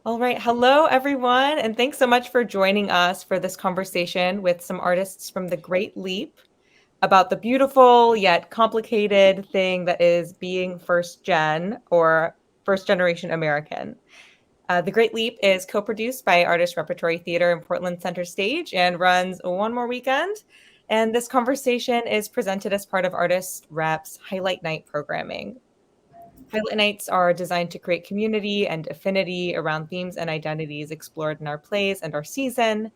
All right. Hello, everyone. And thanks so much for joining us for this conversation with some artists from The Great Leap about the beautiful yet complicated thing that is being first gen or first generation American. The Great Leap is co-produced by Artists Repertory Theatre in Portland Center Stage and runs one more weekend. And this conversation is presented as part of Artist Rep's Highlight Night programming. Highlight Nights are designed to create community and affinity around themes and identities explored in our plays and our season.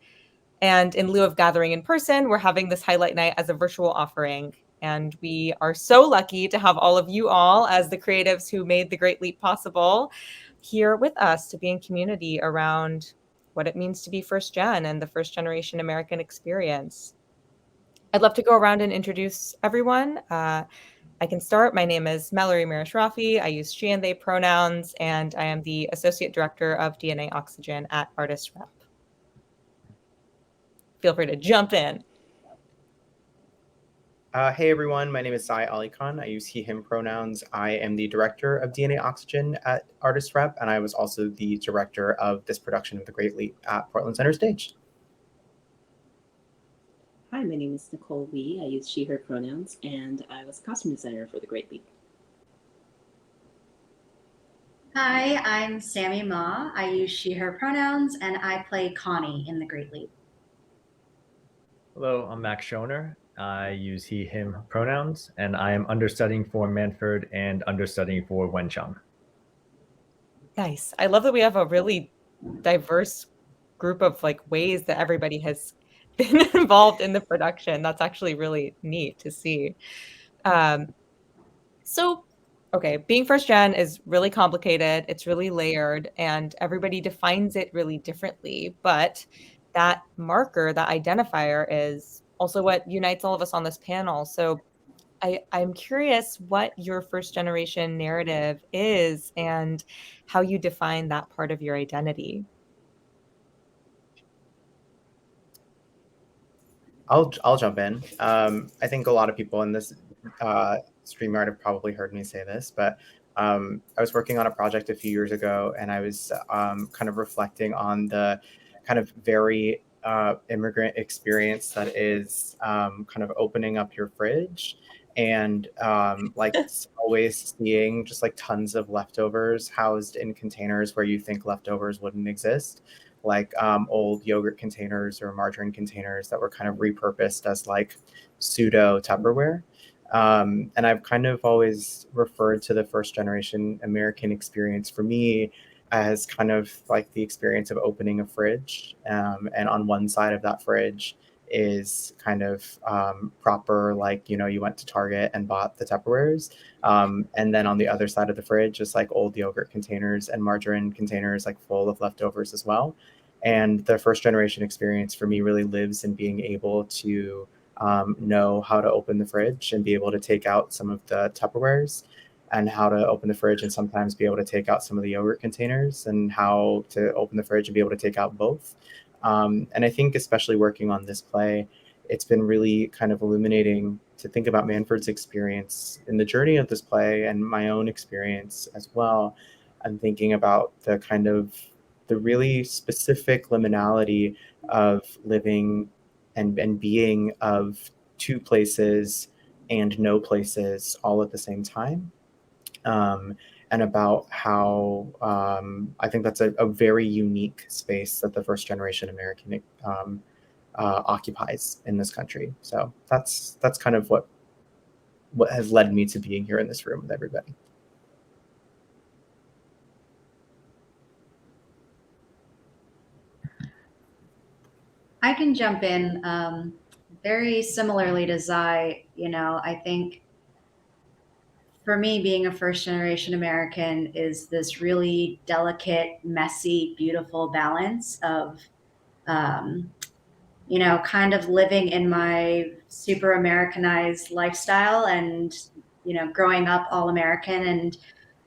And in lieu of gathering in person, we're having this Highlight Night as a virtual offering. And we are so lucky to have all of you all as the creatives who made the Great Leap possible here with us to be in community around what it means to be first gen and the first generation American experience. I'd love to go around and introduce everyone. I can start. My name is Melory Mirashrafi. I use she and they pronouns, and I am the Associate Director of DNA Oxygen at Artists Rep. Feel free to jump in. Hey everyone, my name is Alikhan. I use he, him pronouns. I am the director of DNA Oxygen at Artists Rep, and I was also the director of this production of The Great Leap at Portland Center Stage. Hi, my name is Nicole Wee. I use she, her pronouns, and I was costume designer for The Great Leap. Hi, I'm Sami Ma. I use she, her pronouns, and I play Connie in The Great Leap. Hello, I'm Max Shonher. I use he, him pronouns, and I am understudying for Manford and understudying for Wen Chang. Nice. I love that we have a really diverse group of ways that everybody has been involved in the production. That's actually really neat to see. Okay, being first gen is really complicated. It's really layered, and everybody defines it really differently. But that marker, that identifier, is also what unites all of us on this panel. So I'm curious what your first generation narrative is and how you define that part of your identity. I'll jump in. I think a lot of people in this StreamYard have probably heard me say this, but I was working on a project a few years ago, and I was kind of reflecting on the kind of very immigrant experience that is kind of opening up your fridge and always seeing just like tons of leftovers housed in containers where you think leftovers wouldn't exist, like old yogurt containers or margarine containers that were kind of repurposed as like pseudo Tupperware. And I've kind of always referred to the first generation American experience for me as kind of like the experience of opening a fridge. And on one side of that fridge is kind of proper, like, you went to Target and bought the Tupperwares. And then on the other side of the fridge is like old yogurt containers and margarine containers, like full of leftovers as well. And the first generation experience for me really lives in being able to know how to open the fridge and be able to take out some of the Tupperwares, and how to open the fridge and sometimes be able to take out some of the yogurt containers, and how to open the fridge and be able to take out both. And I think especially working on this play, it's been really kind of illuminating to think about Manford's experience in the journey of this play and my own experience as well. I'm thinking about the really specific liminality of living and being of two places and no places all at the same time. And about how I think that's a very unique space that the first generation American occupies in this country. So that's kind of what has led me to being here in this room with everybody. I can jump in very similarly to Zai. I think for me, being a first generation American is this really delicate, messy, beautiful balance of, kind of living in my super Americanized lifestyle and, growing up all American and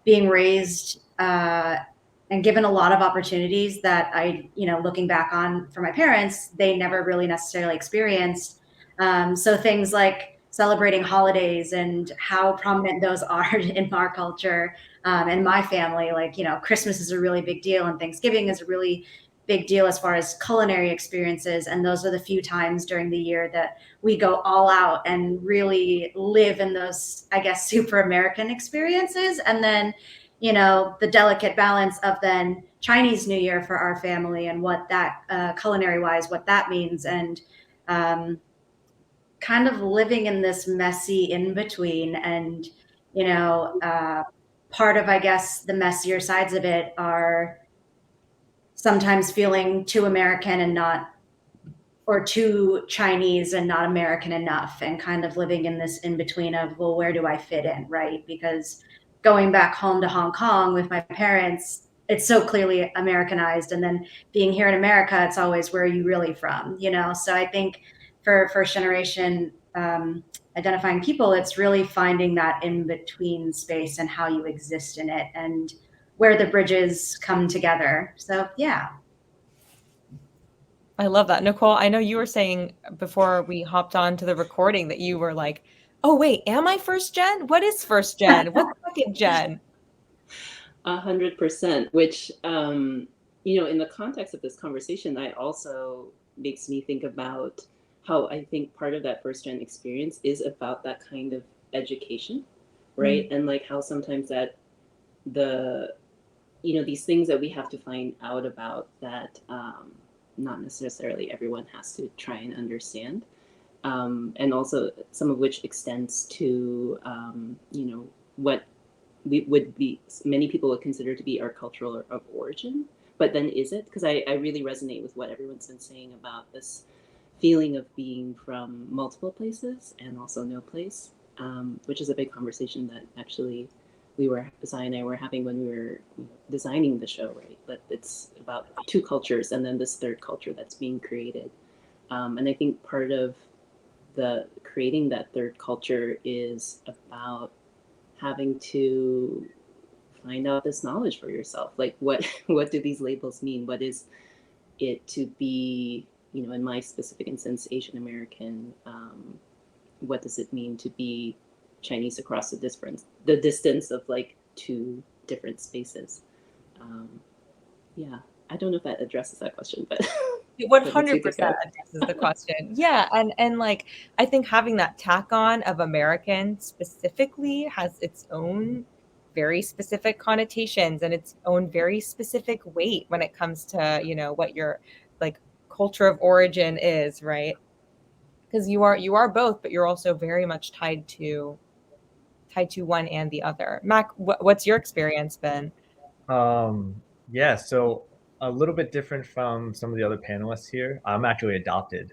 being raised and given a lot of opportunities that I, looking back on for my parents, they never really necessarily experienced. So things like celebrating holidays and how prominent those are in our culture and my family. Like, you know, Christmas is a really big deal and Thanksgiving is a really big deal as far as culinary experiences. And those are the few times during the year that we go all out and really live in those, I guess, super American experiences. And then, you know, the delicate balance of then Chinese New Year for our family and what that culinary wise, what that means. And kind of living in this messy in between. And, you know, part of, I guess, the messier sides of it are sometimes feeling too American and not, or too Chinese and not American enough, and kind of living in this in between of, well, where do I fit in, right? Because going back home to Hong Kong with my parents, it's so clearly Americanized. And then being here in America, it's always, where are you really from, you know? So I think for first generation identifying people, it's really finding that in between space and how you exist in it and where the bridges come together. So yeah. I love that. Nicole, I know you were saying before we hopped on to the recording that you were like, oh, wait, am I first gen? What is first gen? What's second gen? 100%, which, you know, in the context of this conversation, that also makes me think about how I think part of that first gen experience is about that kind of education, right? And like how sometimes that you know, these things that we have to find out about that not necessarily everyone has to try and understand. And also some of which extends to, you know, what we would be, many people would consider to be our cultural of origin, but then is it? Because I really resonate with what everyone's been saying about this feeling of being from multiple places and also no place, which is a big conversation that actually Zai and I were having when we were designing the show, right? But it's about two cultures and then this third culture that's being created. And I think part of the creating that third culture is about having to find out this knowledge for yourself. Like what do these labels mean? What is it to be, you know, in my specific instance, Asian American? What does it mean to be Chinese across the distance of like two different spaces? Yeah, I don't know if that addresses that question, but 100% addresses the question. Yeah, and like I think having that tack on of American specifically has its own very specific connotations and its own very specific weight when it comes to, you know, what your like culture of origin is, right? Because you are both, but you're also very much tied to one and the other. Mac, what's your experience been? Yeah, so a little bit different from some of the other panelists here. I'm actually adopted.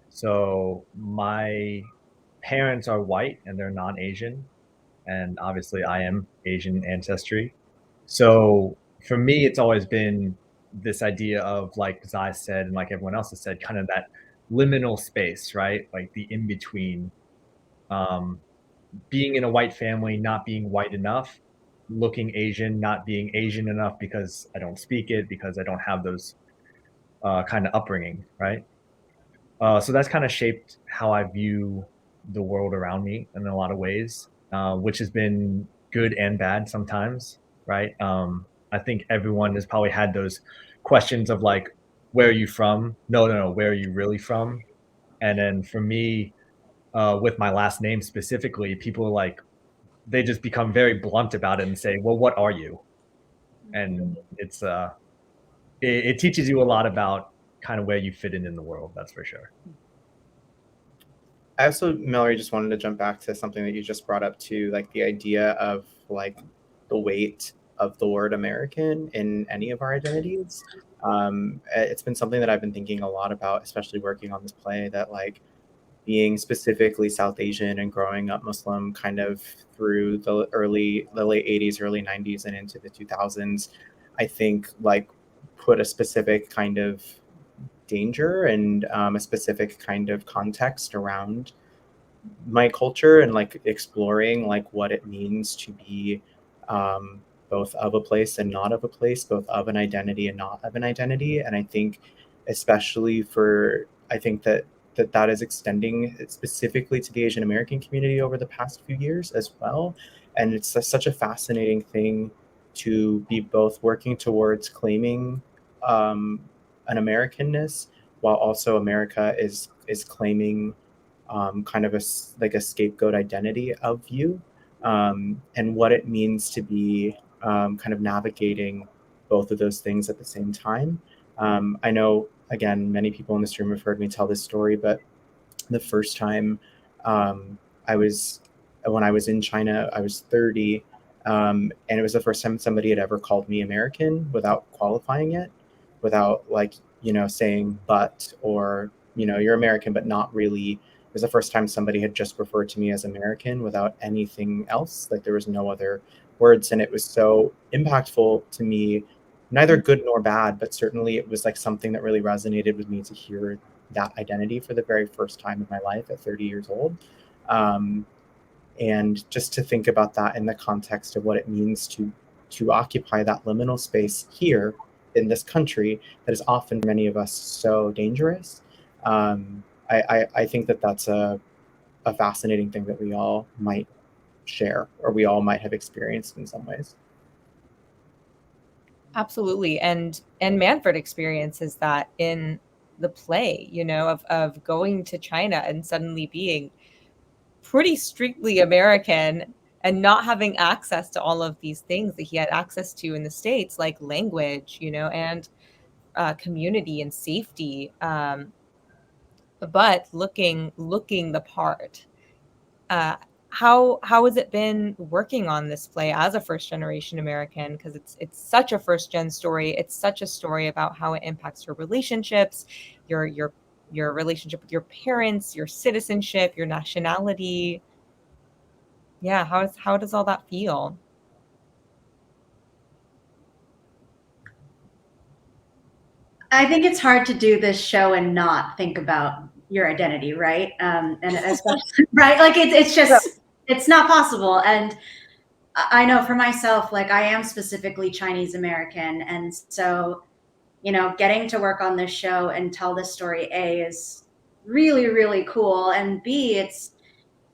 So my parents are white and they're non-Asian. And obviously I am Asian ancestry. So for me, it's always been this idea of, like Zai said, and like everyone else has said, kind of that liminal space, right? Like the in-between, being in a white family, not being white enough, looking Asian, not being Asian enough because I don't speak it, because I don't have those kind of upbringing, right? So that's kind of shaped how I view the world around me in a lot of ways, which has been good and bad sometimes, right? I think everyone has probably had those questions of like, where are you from? No, where are you really from? And then for me, with my last name specifically, people are like, they just become very blunt about it and say, well, what are you? And it teaches you a lot about kind of where you fit in the world, that's for sure. I also, Melory, just wanted to jump back to something that you just brought up too, like the idea of like the weight of the word American in any of our identities. It's been something that I've been thinking a lot about, especially working on this play, that like being specifically South Asian and growing up Muslim kind of through the late 80s, early 90s and into the 2000s, I think like put a specific kind of danger and a specific kind of context around my culture and like exploring like what it means to be both of a place and not of a place, both of an identity and not of an identity. And I think especially for, I think that that is extending specifically to the Asian American community over the past few years as well. And it's such a fascinating thing to be both working towards claiming an Americanness, while also America is claiming kind of like a scapegoat identity of you, and what it means to be kind of navigating both of those things at the same time. I know, again, many people in this room have heard me tell this story, but the first time I was, when I was in China, I was 30, and it was the first time somebody had ever called me American without qualifying it, without like, saying but, or, you're American, but not really. It was the first time somebody had just referred to me as American without anything else. Like there was no other words. And it was so impactful to me, neither good nor bad, but certainly it was like something that really resonated with me to hear that identity for the very first time in my life at 30 years old. And just to think about that in the context of what it means to occupy that liminal space here in this country that is often for many of us so dangerous. I think that that's a fascinating thing that we all might share, or we all might have experienced in some ways. Absolutely. And Manford experiences that in the play, of going to China and suddenly being pretty strictly American and not having access to all of these things that he had access to in the States, like language, and community and safety, but looking the part. How has it been working on this play as a first generation American? Because it's such a first gen story. It's such a story about how it impacts your relationships, your relationship with your parents, your citizenship, your nationality. Yeah, how does all that feel? I think it's hard to do this show and not think about your identity, right? And especially, right, like it's just it's not possible. And I know for myself, like I am specifically Chinese American, and so getting to work on this show and tell this story, A, is really really cool, and B, it's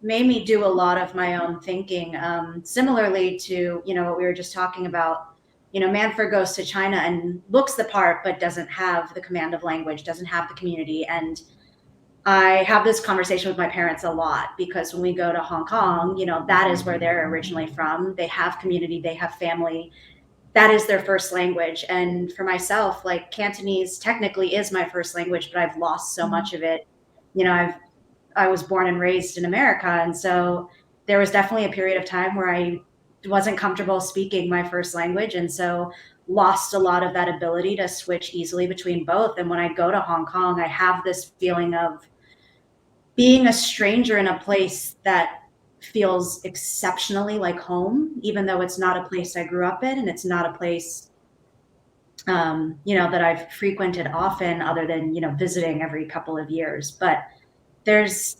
made me do a lot of my own thinking. Similarly to what we were just talking about. Manford goes to China and looks the part, but doesn't have the command of language, doesn't have the community. And I have this conversation with my parents a lot because when we go to Hong Kong, that is where they're originally from. They have community, they have family. That is their first language. And for myself, like Cantonese technically is my first language, but I've lost so much of it. I was born and raised in America. And so there was definitely a period of time where I wasn't comfortable speaking my first language. And so lost a lot of that ability to switch easily between both. And when I go to Hong Kong, I have this feeling of being a stranger in a place that feels exceptionally like home, even though it's not a place I grew up in and it's not a place, that I've frequented often other than, visiting every couple of years. But there's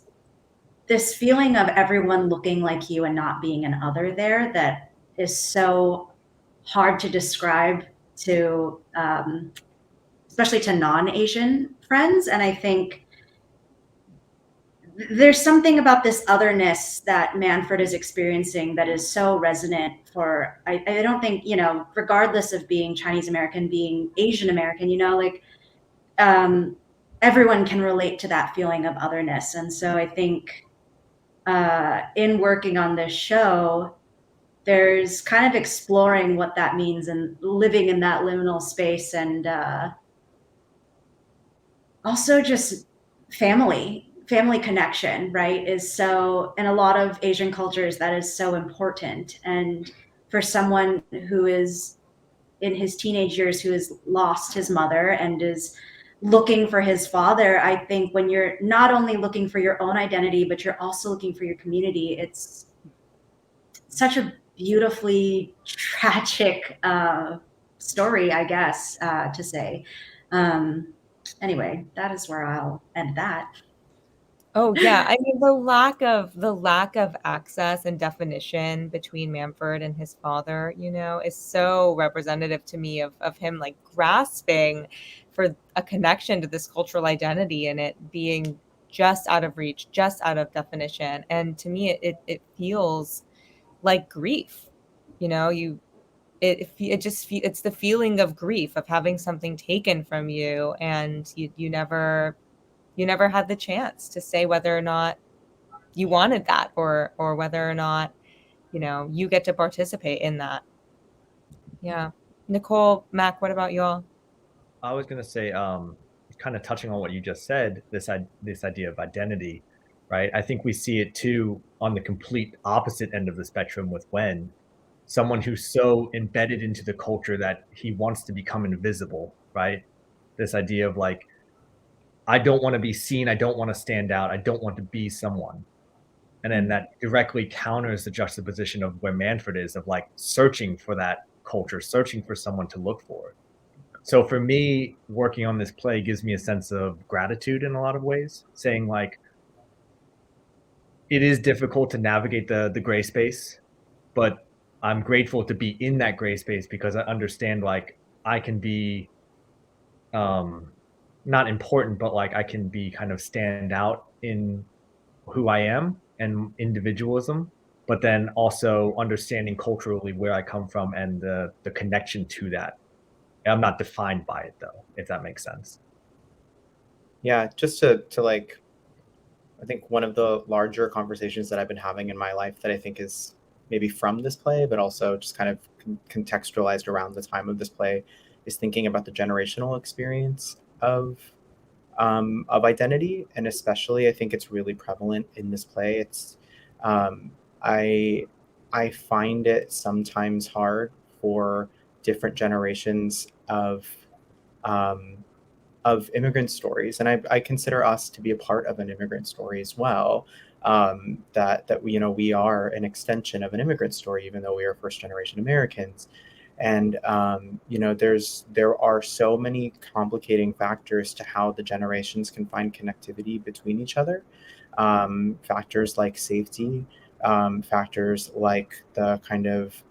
this feeling of everyone looking like you and not being an other there that is so hard to describe to, especially to non-Asian friends. And I think there's something about this otherness that Manford is experiencing that is so resonant for, I don't think, regardless of being Chinese American, being Asian American, everyone can relate to that feeling of otherness. And so I think in working on this show, there's kind of exploring what that means and living in that liminal space, and also just family connection, right, is so, in a lot of Asian cultures, that is so important. And for someone who is in his teenage years, who has lost his mother and is looking for his father, I think when you're not only looking for your own identity, but you're also looking for your community, it's such a beautifully tragic story, I guess, to say. Anyway, that is where I'll end that. Oh yeah, I mean the lack of access and definition between Manford and his father, is so representative to me of him like grasping for a connection to this cultural identity and it being just out of reach, just out of definition. And to me, it feels like grief. You know, it's the feeling of grief of having something taken from you, and you never had the chance to say whether or not you wanted that, or whether or not, you know, you get to participate in that. Yeah. Nicole, Mac, what about y'all? I was gonna say, kind of touching on what you just said, this idea of identity, right? I think we see it too on the complete opposite end of the spectrum with Wen, someone who's so embedded into the culture that he wants to become invisible, right? This idea of like, I don't want to be seen, I don't want to stand out, I don't want to be someone. And then that directly counters the juxtaposition of where Manford is, of like searching for that culture, searching for someone to look for. So for me, working on this play gives me a sense of gratitude in a lot of ways, saying like it is difficult to navigate the gray space, but I'm grateful to be in that gray space because I understand like I can be um not important, but like I can be kind of stand out in who I am and individualism, but then also understanding culturally where I come from and the connection to that. I'm not defined by it though, if that makes sense. Yeah, just to like, I think one of the larger conversations that I've been having in my life that I think is maybe from this play, but also just kind of contextualized around the time of this play, is thinking about the generational experience of identity, and especially I think it's really prevalent in this play. It's um, I I find it sometimes hard for different generations um, of immigrant stories, and I consider us to be a part of an immigrant story as well. That we, you know, we are an extension of an immigrant story, even though we are first generation Americans. And you know, there are so many complicating factors to how the generations can find connectivity between each other. Factors like safety, factors like the kind of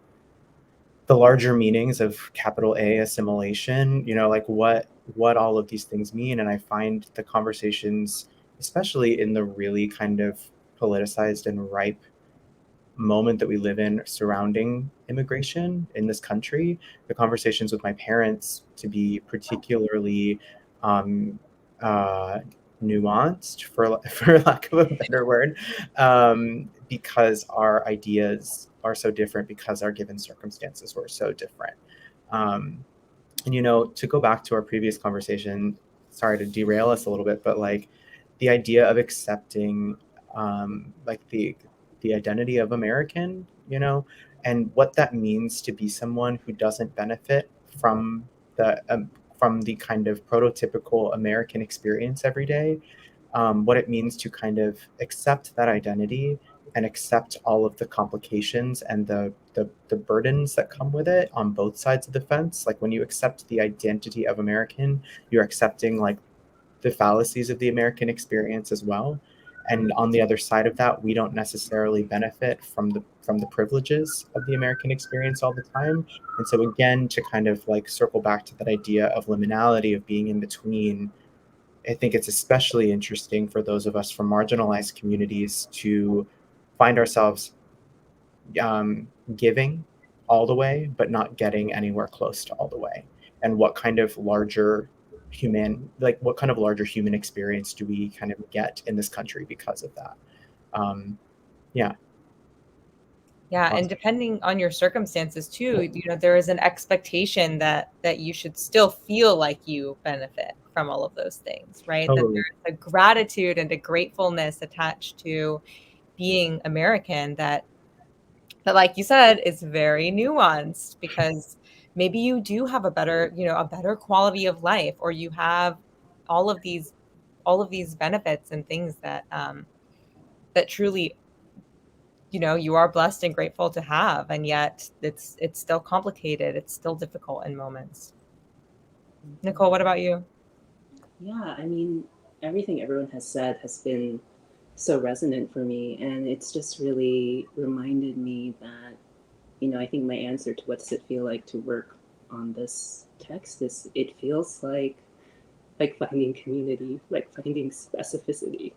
the larger meanings of capital A assimilation, you know, like what all of these things mean. And I find the conversations, especially in the really kind of politicized and ripe moment that we live in surrounding immigration in this country, the conversations with my parents to be particularly um, uh, nuanced, for lack of a better word, because our ideas are so different, because our given circumstances were so different. Um, and you know, to go back to our previous conversation, sorry to derail us a little bit, but like the idea of accepting like the identity of American, you know, and what that means to be someone who doesn't benefit from the kind of prototypical American experience every day, what it means to kind of accept that identity and accept all of the complications and the burdens that come with it on both sides of the fence. Like when you accept the identity of American, you're accepting like the fallacies of the American experience as well. And on the other side of that, we don't necessarily benefit from the privileges of the American experience all the time. And so again, to kind of like circle back to that idea of liminality, of being in between, I think it's especially interesting for those of us from marginalized communities to find ourselves giving all the way, but not getting anywhere close to all the way. And what kind of larger human experience do we kind of get in this country because of that? Um, yeah. Yeah, and depending on your circumstances too, you know, there is an expectation that you should still feel like you benefit from all of those things, right? That Totally. there's a gratitude and a gratefulness attached to being American that, like you said, is very nuanced, because maybe you do have a better, you know, a better quality of life, or you have all of these benefits and things that that truly, you know, you are blessed and grateful to have, and yet it's still complicated, it's still difficult in moments. Nicole, what about you? Yeah, I mean, everything everyone has said has been so resonant for me, and it's just really reminded me that, you know, I think my answer to what does it feel like to work on this text is, it feels like finding community, like finding specificity.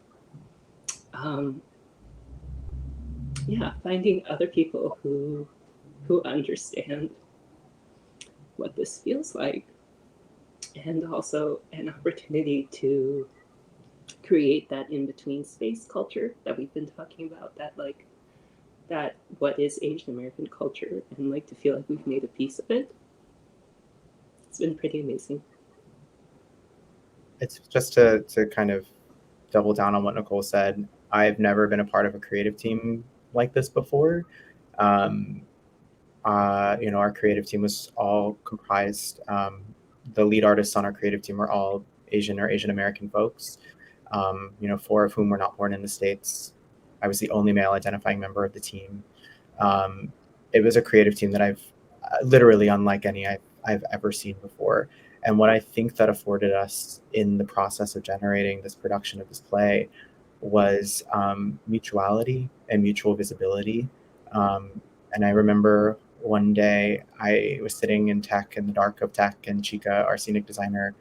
Yeah, finding other people who understand what this feels like, and also an opportunity to create that in-between space culture that we've been talking about, that like that what is Asian American culture, and like to feel like we've made a piece of it. It's been pretty amazing. It's just to kind of double down on what Nicole said. I've never been a part of a creative team like this before. Our creative team was all comprised. The lead artists on our creative team were all Asian or Asian American folks. 4 of whom were not born in the States. I was the only male identifying member of the team. It was a creative team that I've literally unlike any I've ever seen before. And what I think that afforded us in the process of generating this production of this play was mutuality and mutual visibility. And I remember one day I was sitting in tech, in the dark of tech, and Chica, our scenic designer,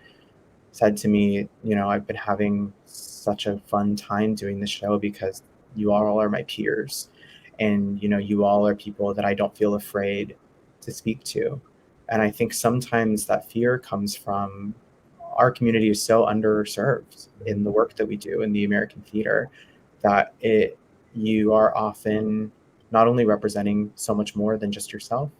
said to me, I've been having such a fun time doing this show because you all are my peers. And, you all are people that I don't feel afraid to speak to. And I think sometimes that fear comes from our community is so underserved in the work that we do in the American theater that you are often not only representing so much more than just yourself,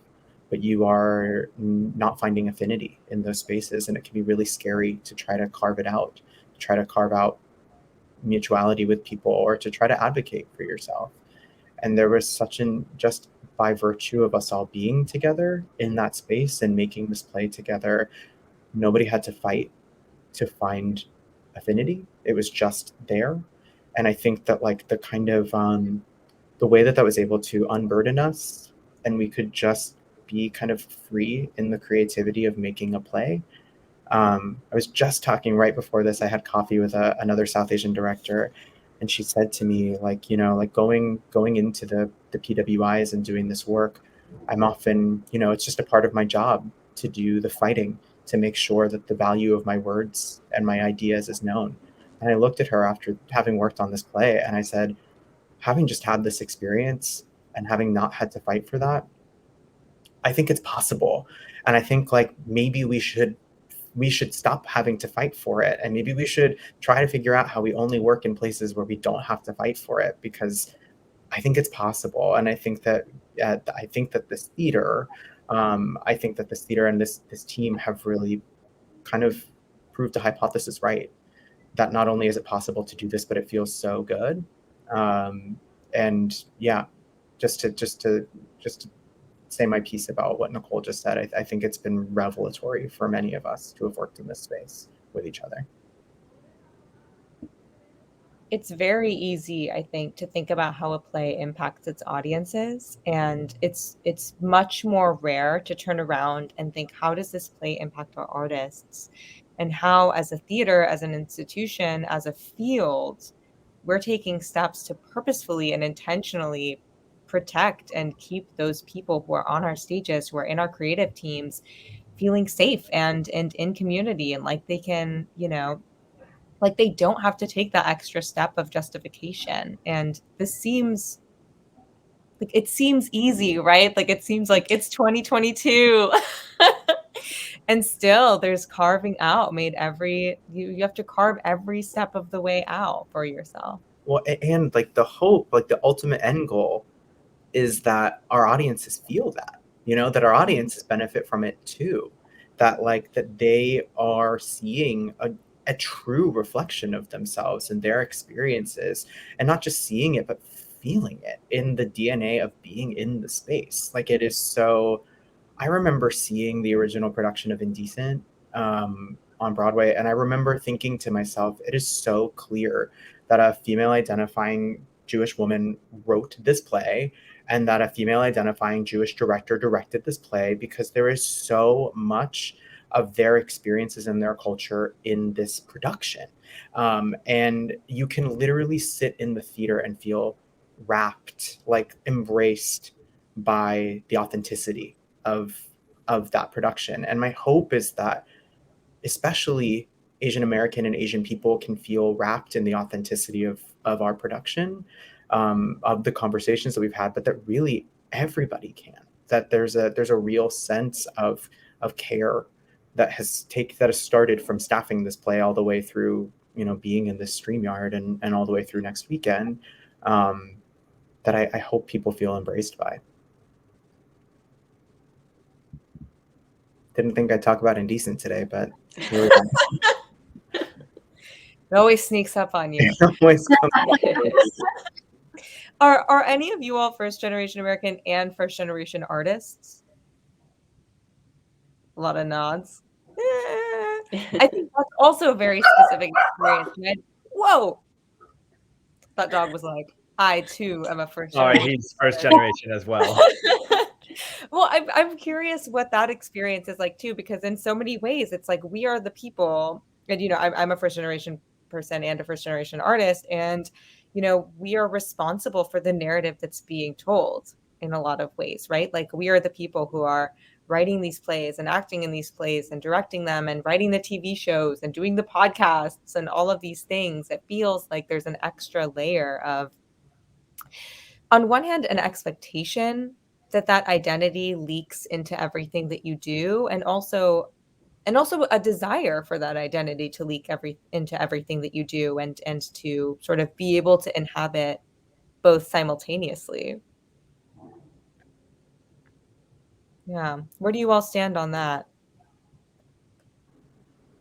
but you are not finding affinity in those spaces. And it can be really scary to try to carve it out, to try to carve out mutuality with people, or to try to advocate for yourself. And there was just by virtue of us all being together in that space and making this play together, nobody had to fight to find affinity. It was just there. And I think that like the kind of the way that was able to unburden us, and we could just be kind of free in the creativity of making a play. I was just talking right before this. I had coffee with another South Asian director, and she said to me, like, going into the PWIs and doing this work, I'm often, it's just a part of my job to do the fighting, to make sure that the value of my words and my ideas is known. And I looked at her after having worked on this play, and I said, having just had this experience and having not had to fight for that, I think it's possible. And I think like maybe we should stop having to fight for it, and maybe we should try to figure out how we only work in places where we don't have to fight for it, because I think it's possible. And I think that this theater, and this team have really kind of proved the hypothesis right, that not only is it possible to do this, but it feels so good. And yeah, just to say my piece about what Nicole just said, I think it's been revelatory for many of us to have worked in this space with each other. It's very easy, I think, to think about how a play impacts its audiences, and it's much more rare to turn around and think, how does this play impact our artists? And how, as a theater, as an institution, as a field, we're taking steps to purposefully and intentionally protect and keep those people who are on our stages, who are in our creative teams, feeling safe and in community, and like they can, like they don't have to take that extra step of justification. And this seems like, it seems easy, right? Like it seems like it's 2022. And still there's carving out you have to carve every step of the way out for yourself. Well, and like the hope, like the ultimate end goal is that our audiences feel that, that our audiences benefit from it too, that they are seeing a true reflection of themselves and their experiences, and not just seeing it, but feeling it in the DNA of being in the space. Like it is so, I remember seeing the original production of Indecent on Broadway, and I remember thinking to myself, it is so clear that a female identifying Jewish woman wrote this play, and that a female identifying Jewish director directed this play, because there is so much of their experiences and their culture in this production. And you can literally sit in the theater and feel wrapped, like embraced by the authenticity of that production. And my hope is that especially Asian American and Asian people can feel wrapped in the authenticity of of our production, of the conversations that we've had, but that really everybody can. That there's a real sense of care that has started from staffing this play all the way through, being in this StreamYard and all the way through next weekend, that I hope people feel embraced by. Didn't think I'd talk about Indecent today, but here we are. It always sneaks up on you. It always comes Are any of you all first generation American and first generation artists? A lot of nods. I think that's also a very specific experience. Whoa! That dog was like, I too am a first Sorry, generation. he's first generation as well. Well, I'm curious what that experience is like too, because in so many ways, it's like we are the people, and I'm a first generation person and a first generation artist, and we are responsible for the narrative that's being told in a lot of ways, right? Like we are the people who are writing these plays and acting in these plays and directing them and writing the TV shows and doing the podcasts and all of these things. It feels like there's an extra layer of, on one hand, an expectation that identity leaks into everything that you do, and also a desire for that identity to leak into everything that you do, and to sort of be able to inhabit both simultaneously. Yeah. Where do you all stand on that?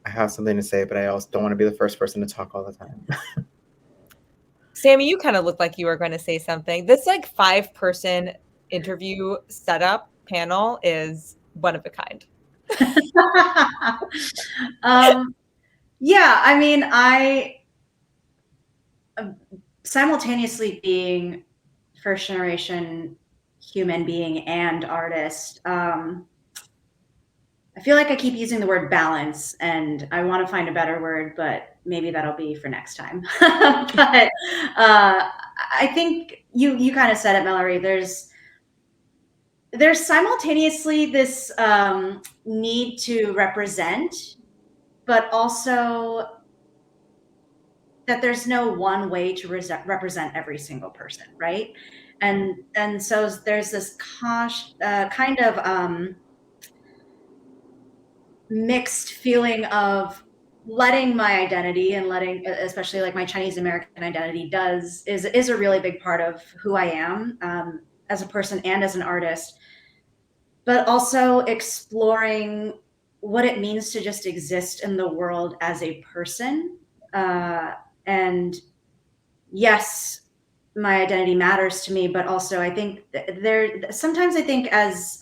I have something to say, but I also don't want to be the first person to talk all the time. Sammy, you kind of looked like you were going to say something. This 5-person interview setup panel is one of a kind. Yeah, I mean, I simultaneously being first generation human being and artist, I feel like I keep using the word balance, and I want to find a better word, but maybe that'll be for next time. But I think you kind of said it, Melory. There's simultaneously this need to represent, but also that there's no one way to represent every single person, right? And so there's this kind of mixed feeling of letting my identity and letting, especially like my Chinese American identity, is a really big part of who I am as a person and as an artist, but also exploring what it means to just exist in the world as a person. And yes, my identity matters to me, but also I think sometimes I think as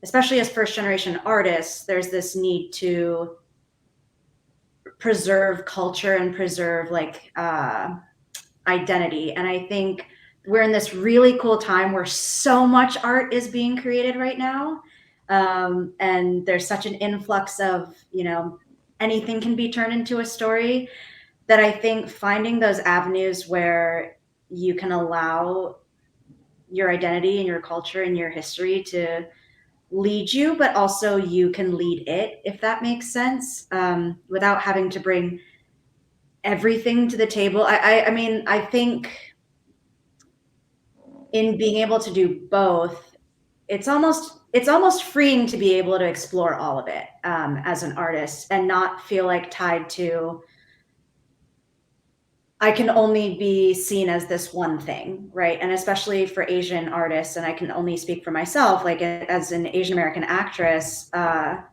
especially as first generation artists, there's this need to preserve culture and preserve identity. And I think we're in this really cool time where so much art is being created right now. And there's such an influx of, anything can be turned into a story, that I think finding those avenues where you can allow your identity and your culture and your history to lead you, but also you can lead it, if that makes sense, without having to bring everything to the table. I mean, I think in being able to do both, it's almost freeing to be able to explore all of it as an artist and not feel like tied to, I can only be seen as this one thing, right? And especially for Asian artists, and I can only speak for myself, like as an Asian American actress, I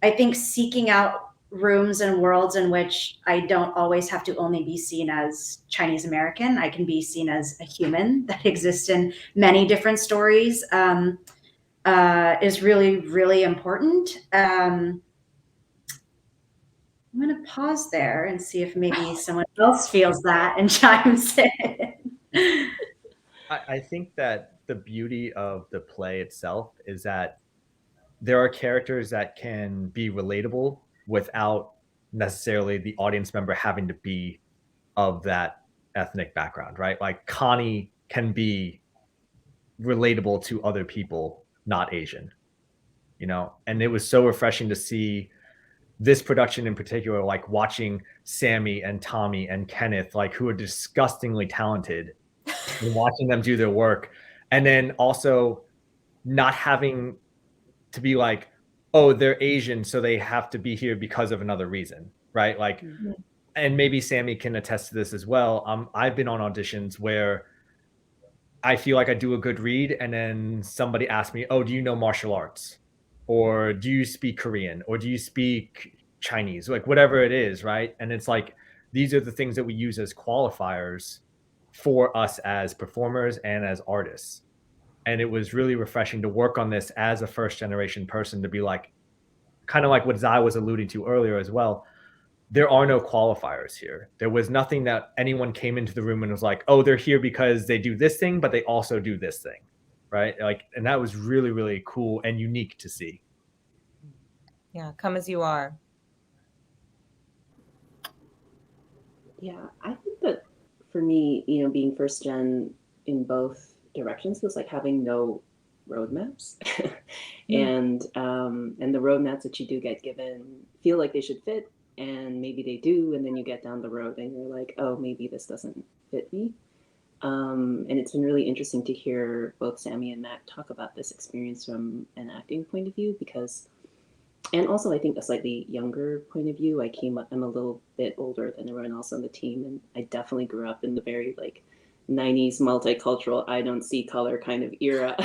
think seeking out rooms and worlds in which I don't always have to only be seen as Chinese American. I can be seen as a human that exists in many different stories, is really, really important. I'm going to pause there and see if maybe someone else feels that and chimes in. I think that the beauty of the play itself is that there are characters that can be relatable without necessarily the audience member having to be of that ethnic background, right? Like Connie can be relatable to other people not Asian, and it was so refreshing to see this production in particular, like watching Sami and Tommy and Kenneth, like who are disgustingly talented, and watching them do their work, and then also not having to be like, oh, they're Asian, so they have to be here because of another reason, right? Like, and maybe Sami can attest to this as well. I've been on auditions where I feel like I do a good read, and then somebody asks me, "Oh, do you know martial arts, or do you speak Korean, or do you speak Chinese?" Like whatever it is, right? And it's like these are the things that we use as qualifiers for us as performers and as artists. And it was really refreshing to work on this as a first generation person, to be like, kind of like what Zai was alluding to earlier as well. There are no qualifiers here. There was nothing that anyone came into the room and was like, oh, they're here because they do this thing, but they also do this thing, right? Like, and that was really, really cool and unique to see. Yeah, come as you are. Yeah, I think that for me, being first gen in both directions was like having no roadmaps, and the roadmaps that you do get given feel like they should fit, and maybe they do, and then you get down the road and you're like, oh, maybe this doesn't fit me. And it's been really interesting to hear both Sami and Mac talk about this experience from an acting point of view, and also I think a slightly younger point of view. I'm a little bit older than everyone else on the team, and I definitely grew up in the very like 90s multicultural, I don't see color kind of era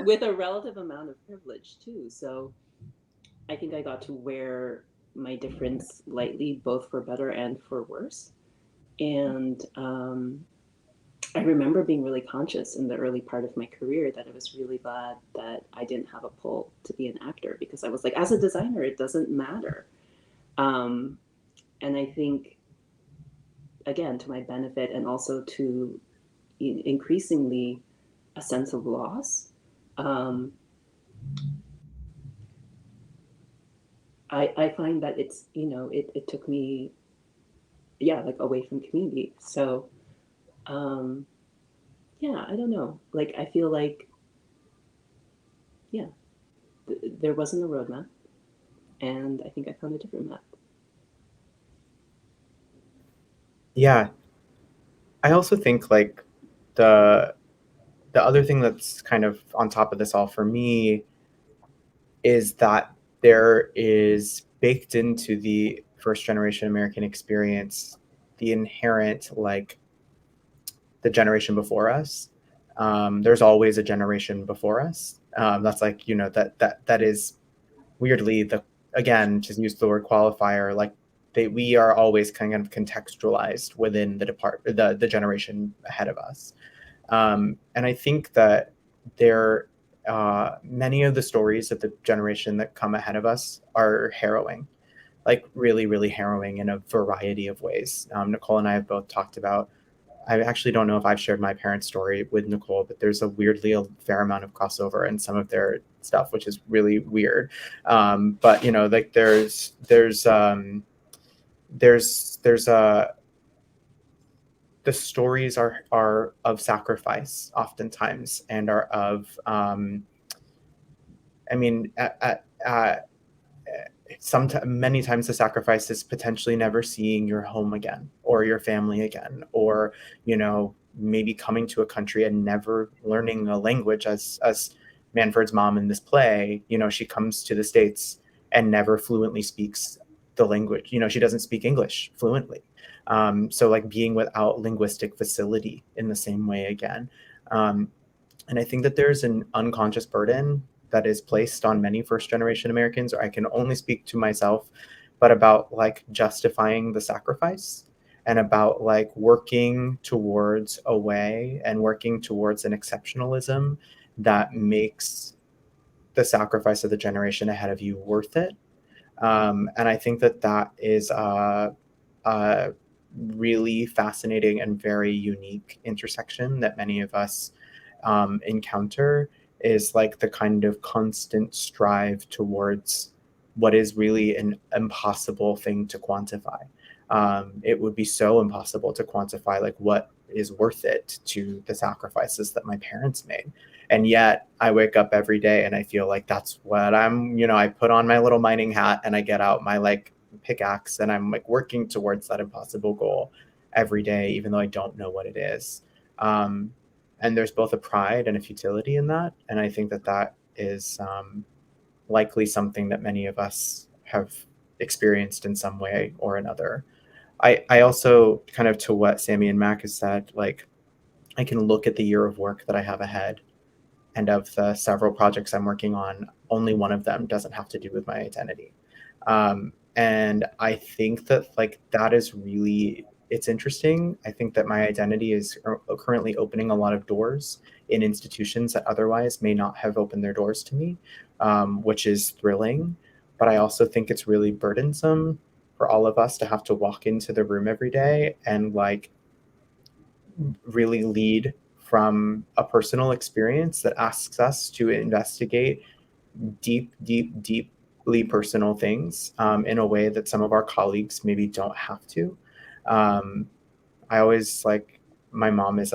with a relative amount of privilege too. So I think I got to wear my difference lightly, both for better and for worse. And I remember being really conscious in the early part of my career that I was really glad that I didn't have a pull to be an actor, because I was like, as a designer, it doesn't matter. And I think, again, to my benefit, and also to increasingly a sense of loss, I find that it's, it took me, like away from community. So, yeah, I don't know. Like, I feel like, there wasn't a roadmap, and I think I found a different map. Yeah. I also think like the other thing that's kind of on top of this all for me is that there is baked into the first generation American experience the inherent like the generation before us. There's always a generation before us. That's like, that is weirdly again, to use the word qualifier, like we are always kind of contextualized within the generation ahead of us. And I think that many of the stories of the generation that come ahead of us are harrowing, like really, really harrowing in a variety of ways. Nicole and I have both talked about, I actually don't know if I've shared my parents' story with Nicole, but there's a fair amount of crossover in some of their stuff, which is really weird. But like there's the stories are of sacrifice oftentimes, and are of many times the sacrifice is potentially never seeing your home again or your family again, or maybe coming to a country and never learning a language, as Manford's mom in this play. She comes to the States and never fluently speaks the language. She doesn't speak English fluently. So like being without linguistic facility in the same way again. And I think that there's an unconscious burden that is placed on many first generation Americans, or I can only speak to myself, but about like justifying the sacrifice, and about like working towards a way and working towards an exceptionalism that makes the sacrifice of the generation ahead of you worth it. And I think that is a really fascinating and very unique intersection that many of us encounter, is like the kind of constant strive towards what is really an impossible thing to quantify. It would be so impossible to quantify like what is worth it to the sacrifices that my parents made. And yet I wake up every day and I feel like that's what I'm, I put on my little mining hat and I get out my like pickaxe and I'm like working towards that impossible goal every day, even though I don't know what it is. And there's both a pride and a futility in that. And I think that that is likely something that many of us have experienced in some way or another. I also, kind of to what Sami and Mac has said, like, I can look at the year of work that I have ahead, and of the several projects I'm working on, only one of them doesn't have to do with my identity. And I think that like that is really, it's interesting. I think that my identity is currently opening a lot of doors in institutions that otherwise may not have opened their doors to me, which is thrilling. But I also think it's really burdensome for all of us to have to walk into the room every day and like really lead from a personal experience that asks us to investigate deeply personal things in a way that some of our colleagues maybe don't have to. I always like, my mom is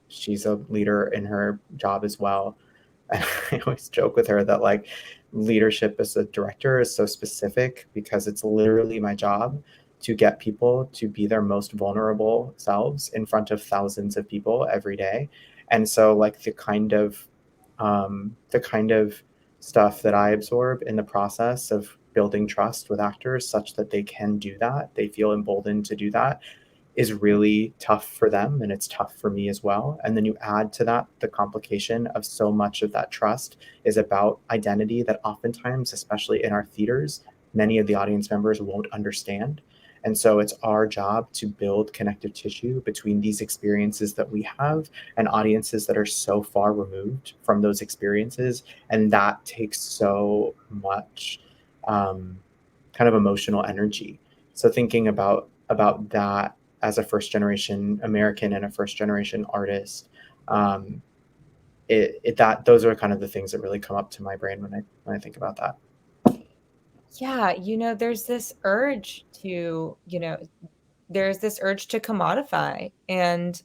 she's a leader in her job as well. And I always joke with her that like leadership as a director is so specific because it's literally my job to get people to be their most vulnerable selves in front of thousands of people every day. And so like the kind of stuff that I absorb in the process of building trust with actors such that they can do that, they feel emboldened to do that, is really tough for them, and it's tough for me as well. And then you add to that the complication of so much of that trust is about identity that oftentimes, especially in our theaters, many of the audience members won't understand. And so it's our job to build connective tissue between these experiences that we have and audiences that are so far removed from those experiences. And that takes so much kind of emotional energy. So thinking about that as a first generation American and a first generation artist, that those are kind of the things that really come up to my brain when I think about that. Yeah, there's this urge to, commodify, and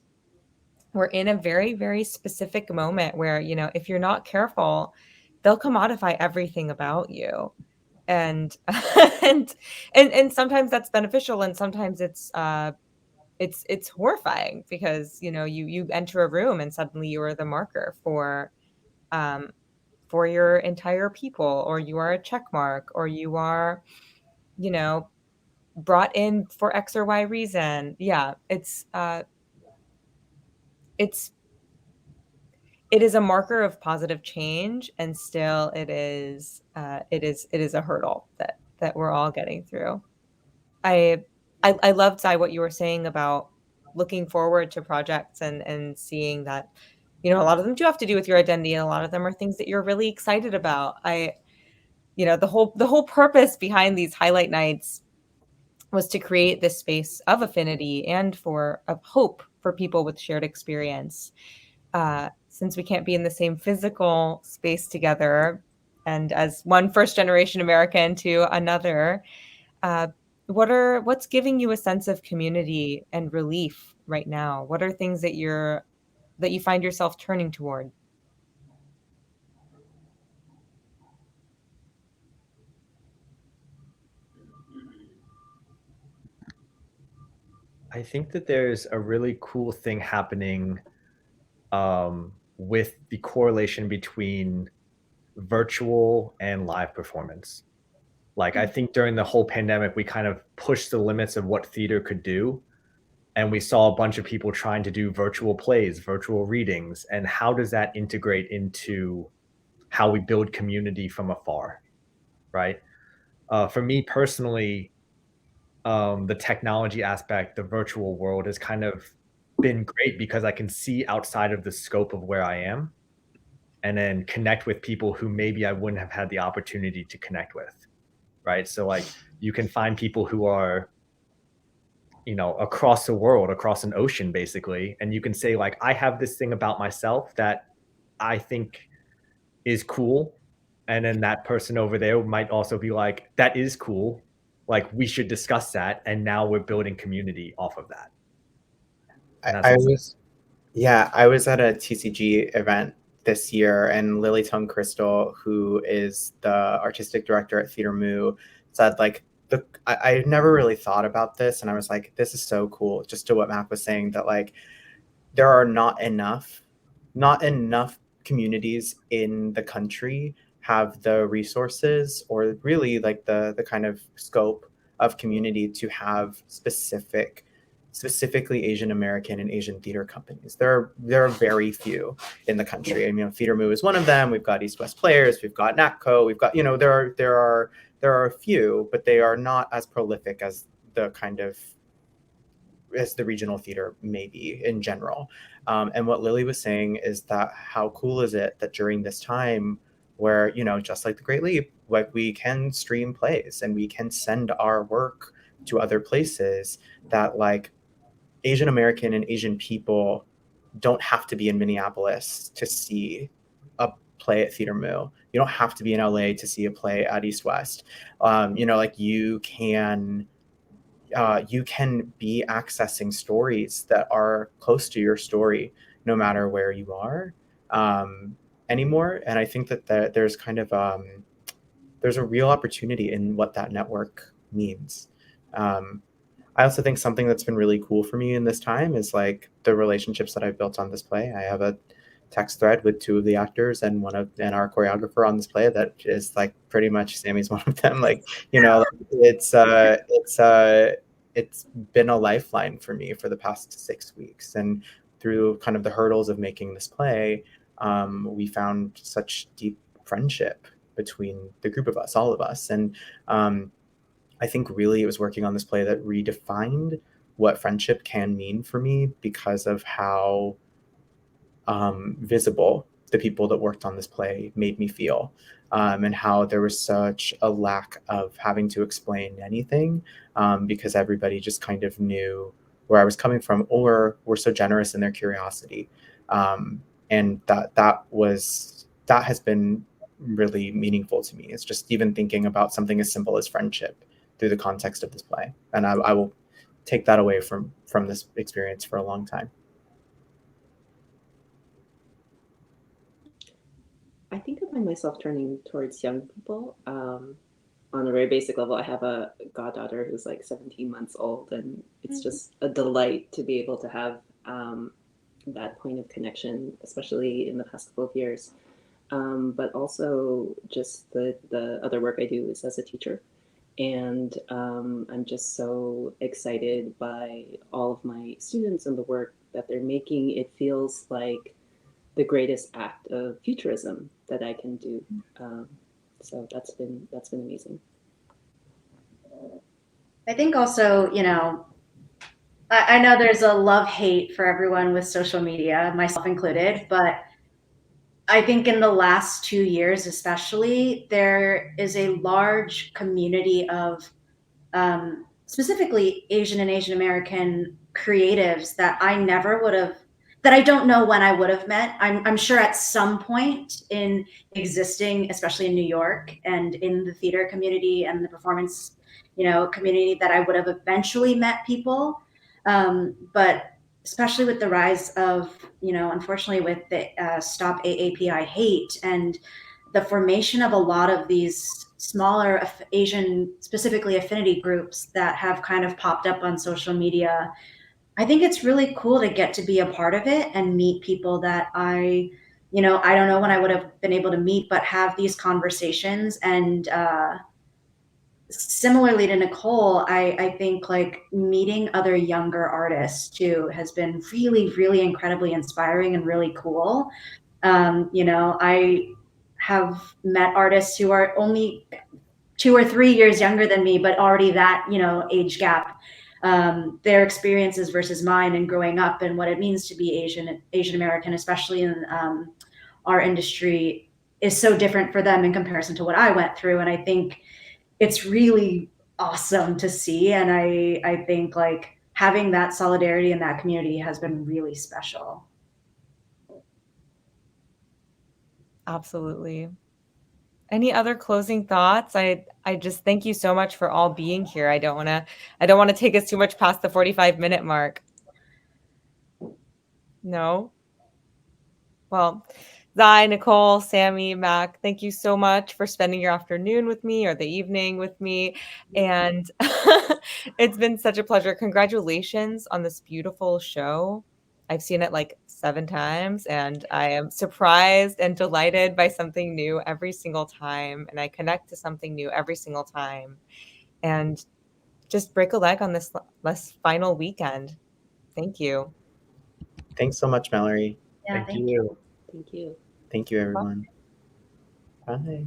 we're in a very, very specific moment where, if you're not careful, they'll commodify everything about you. And and sometimes that's beneficial, and sometimes it's horrifying because, you enter a room and suddenly you are the marker for your entire people, or you are a check mark, or you are, brought in for X or Y reason. Yeah, it's it is a marker of positive change, and still it is a hurdle that we're all getting through. I loved, Zai, what you were saying about looking forward to projects and seeing that, a lot of them do have to do with your identity, and a lot of them are things that you're really excited about. The whole purpose behind these highlight nights was to create this space of affinity and of hope for people with shared experience. Since we can't be in the same physical space together, and as one first generation American to another, what's giving you a sense of community and relief right now? What are things that you find yourself turning toward? I think that there's a really cool thing happening with the correlation between virtual and live performance. Like, I think during the whole pandemic, we kind of pushed the limits of what theater could do. And we saw a bunch of people trying to do virtual plays, virtual readings. And how does that integrate into how we build community from afar, right? For me personally, the technology aspect, the virtual world has kind of been great because I can see outside of the scope of where I am and then connect with people who maybe I wouldn't have had the opportunity to connect with, right? So like you can find people who are, across the world, across an ocean basically, and you can say like, I have this thing about myself that I think is cool. And then that person over there might also be like, that is cool. Like we should discuss that. And now we're building community off of that. And that's I awesome. was Yeah, I was at a TCG event this year, and Lily Tung Crystal, who is the artistic director at Theater Moo, said like I never really thought about this, and I was like, this is so cool. Just to what Mac was saying, that like there are not enough communities in the country have the resources or really like the kind of scope of community to have specifically Asian American and Asian theater companies. There are very few in the country. I mean, Theater Moo is one of them. We've got East West Players, we've got NATCO, we've got, there are a few, but they are not as prolific as the regional theater maybe in general. And what Lily was saying is that how cool is it that during this time where, just like the Great Leap, like we can stream plays and we can send our work to other places, that like Asian American and Asian people don't have to be in Minneapolis to see a play at Theater Moo. You don't have to be in LA to see a play at East West. Like you can be accessing stories that are close to your story, no matter where you are anymore. And I think that there's kind of there's a real opportunity in what that network means. I also think something that's been really cool for me in this time is like the relationships that I've built on this play. I have a text thread with two of the actors and our choreographer on this play that is like pretty much Sammy's one of them. Like, it's been a lifeline for me for the past 6 weeks. And through kind of the hurdles of making this play, we found such deep friendship between the group of us, all of us. And I think really it was working on this play that redefined what friendship can mean for me, because of how visible the people that worked on this play made me feel, and how there was such a lack of having to explain anything, because everybody just kind of knew where I was coming from, or were so generous in their curiosity. And that has been really meaningful to me. It's just even thinking about something as simple as friendship through the context of this play. And I will take that away from this experience for a long time. I think I find myself turning towards young people. On a very basic level, I have a goddaughter who's like 17 months old, and it's just a delight to be able to have that point of connection, especially in the past couple of years. But also just the other work I do is as a teacher. And I'm just so excited by all of my students and the work that they're making. It feels like the greatest act of futurism that I can do. So that's been amazing. I think also, I know there's a love-hate for everyone with social media, myself included, but I think in the last 2 years, especially, there is a large community of specifically Asian and Asian American creatives that I don't know when I would have met. I'm sure at some point in existing, especially in New York and in the theater community and the performance, community, that I would have eventually met people. But especially with the rise of, unfortunately, with the Stop AAPI hate and the formation of a lot of these smaller Asian, specifically affinity groups that have kind of popped up on social media, I think it's really cool to get to be a part of it and meet people that I don't know when I would have been able to meet, but have these conversations. And similarly to Nicole, I think like meeting other younger artists too has been really, really incredibly inspiring and really cool. I have met artists who are only 2 or 3 years younger than me, but already that, age gap, their experiences versus mine and growing up and what it means to be Asian American, especially in our industry, is so different for them in comparison to what I went through. And I think it's really awesome to see. And I think like having that solidarity in that community has been really special. Absolutely. Any other closing thoughts? I just thank you so much for all being here. I don't want to take us too much past the 45-minute mark. No? Well, Zai, Nicole, Sami, Mac, thank you so much for spending your afternoon with me or the evening with me. And it's been such a pleasure. Congratulations on this beautiful show. I've seen it like 7 times, and I am surprised and delighted by something new every single time. And I connect to something new every single time. And just break a leg on this final weekend. Thank you. Thanks so much, Melory. Yeah, Thank you. Thank you. Thank you, everyone. Bye.